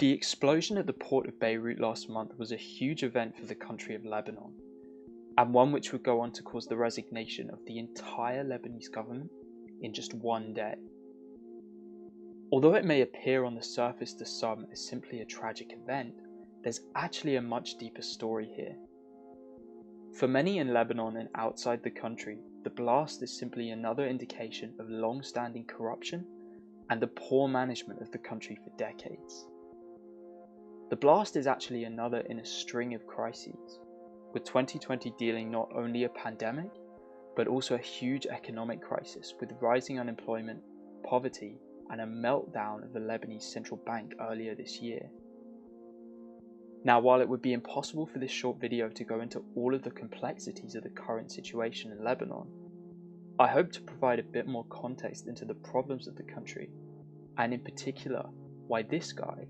The explosion at the port of Beirut last month was a huge event for the country of Lebanon, and one which would go on to cause the resignation of the entire Lebanese government in just one day. Although it may appear on the surface to some as simply a tragic event, there's actually a much deeper story here. For many in Lebanon and outside the country, the blast is simply another indication of long-standing corruption and the poor management of the country for decades. The blast is actually another in a string of crises, with 2020 dealing not only a pandemic, but also a huge economic crisis with rising unemployment, poverty, and a meltdown of the Lebanese central bank earlier this year. Now, while it would be impossible for this short video to go into all of the complexities of the current situation in Lebanon, I hope to provide a bit more context into the problems of the country, and in particular, why this guy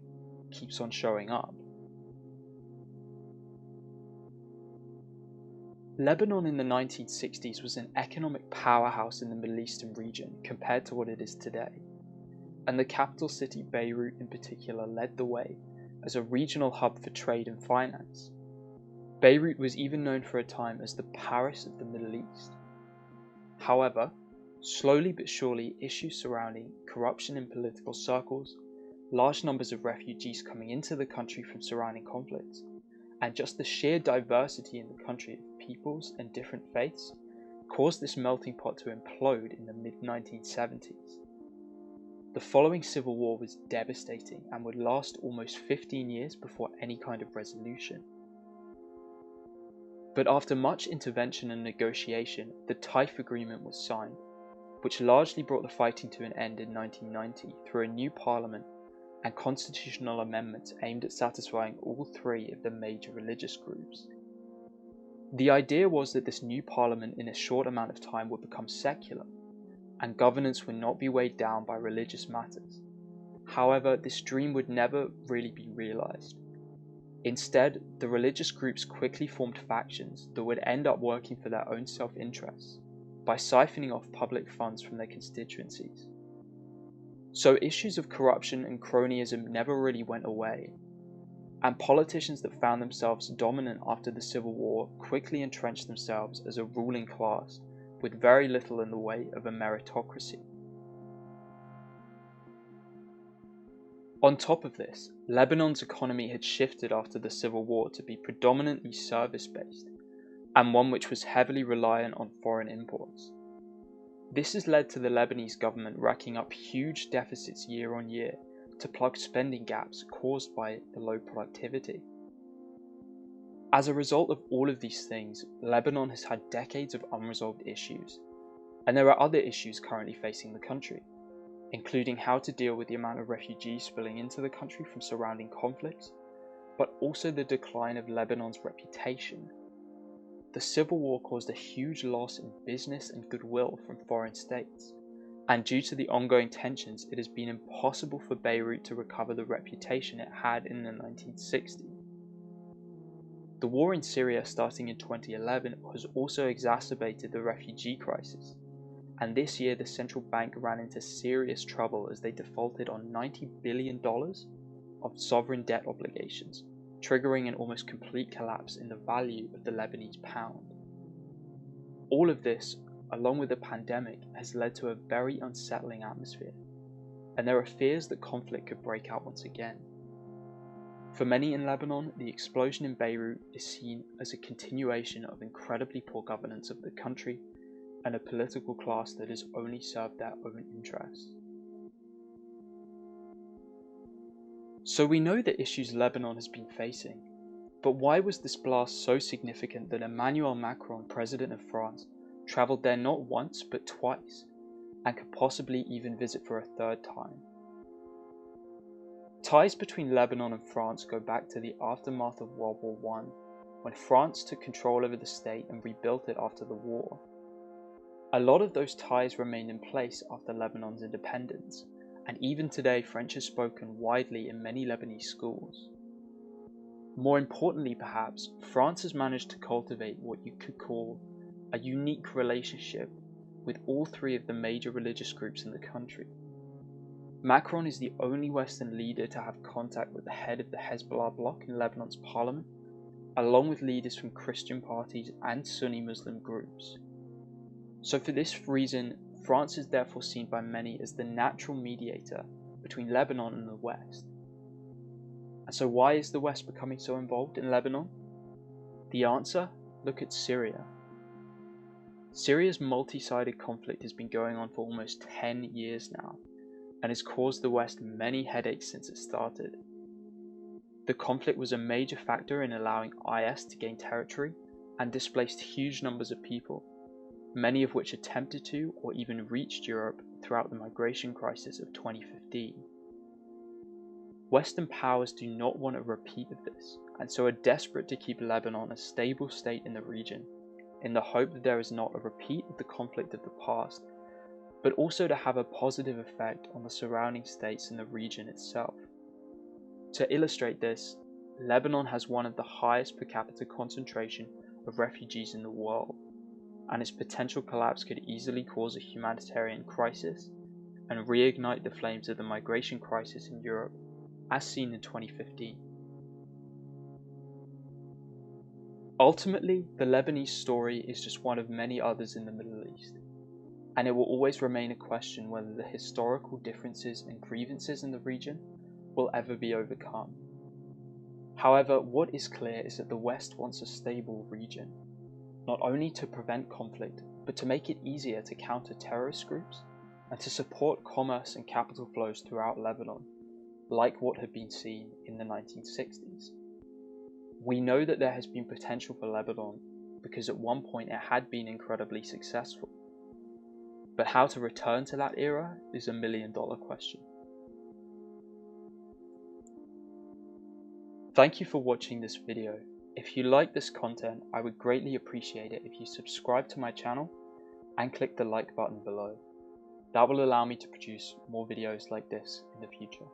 keeps on showing up. Lebanon in the 1960s was an economic powerhouse in the Middle Eastern region compared to what it is today, and the capital city Beirut in particular led the way as a regional hub for trade and finance. Beirut was even known for a time as the Paris of the Middle East. However, slowly but surely, issues surrounding corruption in political circles, large numbers of refugees coming into the country from surrounding conflicts, and just the sheer diversity in the country of peoples and different faiths caused this melting pot to implode in the mid-1970s. The following civil war was devastating and would last almost 15 years before any kind of resolution. But after much intervention and negotiation, the Taif Agreement was signed, which largely brought the fighting to an end in 1990 through a new parliament and constitutional amendments aimed at satisfying all three of the major religious groups. The idea was that this new parliament in a short amount of time would become secular, and governance would not be weighed down by religious matters. However, this dream would never really be realized. Instead, the religious groups quickly formed factions that would end up working for their own self-interests by siphoning off public funds from their constituencies. So issues of corruption and cronyism never really went away, and politicians that found themselves dominant after the Civil War quickly entrenched themselves as a ruling class with very little in the way of a meritocracy. On top of this, Lebanon's economy had shifted after the Civil War to be predominantly service-based, and one which was heavily reliant on foreign imports. This has led to the Lebanese government racking up huge deficits year on year to plug spending gaps caused by the low productivity. As a result of all of these things, Lebanon has had decades of unresolved issues, and there are other issues currently facing the country, including how to deal with the amount of refugees spilling into the country from surrounding conflicts, but also the decline of Lebanon's reputation. The civil war caused a huge loss in business and goodwill from foreign states, and due to the ongoing tensions, it has been impossible for Beirut to recover the reputation it had in the 1960s. The war in Syria starting in 2011 has also exacerbated the refugee crisis, and this year the central bank ran into serious trouble as they defaulted on $90 billion of sovereign debt obligations, triggering an almost complete collapse in the value of the Lebanese pound. All of this, along with the pandemic, has led to a very unsettling atmosphere, and there are fears that conflict could break out once again. For many in Lebanon, the explosion in Beirut is seen as a continuation of incredibly poor governance of the country and a political class that has only served their own interests. So we know the issues Lebanon has been facing, but why was this blast so significant that Emmanuel Macron, president of France, travelled there not once but twice, and could possibly even visit for a third time? Ties between Lebanon and France go back to the aftermath of World War I, when France took control over the state and rebuilt it after the war. A lot of those ties remained in place after Lebanon's independence, and even today French is spoken widely in many Lebanese schools. More importantly perhaps, France has managed to cultivate what you could call a unique relationship with all three of the major religious groups in the country. Macron is the only Western leader to have contact with the head of the Hezbollah bloc in Lebanon's parliament, along with leaders from Christian parties and Sunni Muslim groups. So for this reason, France is therefore seen by many as the natural mediator between Lebanon and the West. And so why is the West becoming so involved in Lebanon? The answer? Look at Syria. Syria's multi-sided conflict has been going on for almost 10 years now, and has caused the West many headaches since it started. The conflict was a major factor in allowing IS to gain territory and displaced huge numbers of people, many of which attempted to or even reached Europe throughout the migration crisis of 2015. Western powers do not want a repeat of this, and so are desperate to keep Lebanon a stable state in the region, in the hope that there is not a repeat of the conflict of the past, but also to have a positive effect on the surrounding states in the region itself. To illustrate this, Lebanon has one of the highest per capita concentration of refugees in the world, and its potential collapse could easily cause a humanitarian crisis and reignite the flames of the migration crisis in Europe, as seen in 2015. Ultimately, the Lebanese story is just one of many others in the Middle East, and it will always remain a question whether the historical differences and grievances in the region will ever be overcome. However, what is clear is that the West wants a stable region, not only to prevent conflict, but to make it easier to counter terrorist groups and to support commerce and capital flows throughout Lebanon, like what had been seen in the 1960s. We know that there has been potential for Lebanon because at one point it had been incredibly successful. But how to return to that era is a $1 million question. Thank you for watching this video. If you like this content, I would greatly appreciate it if you subscribe to my channel and click the like button below. That will allow me to produce more videos like this in the future.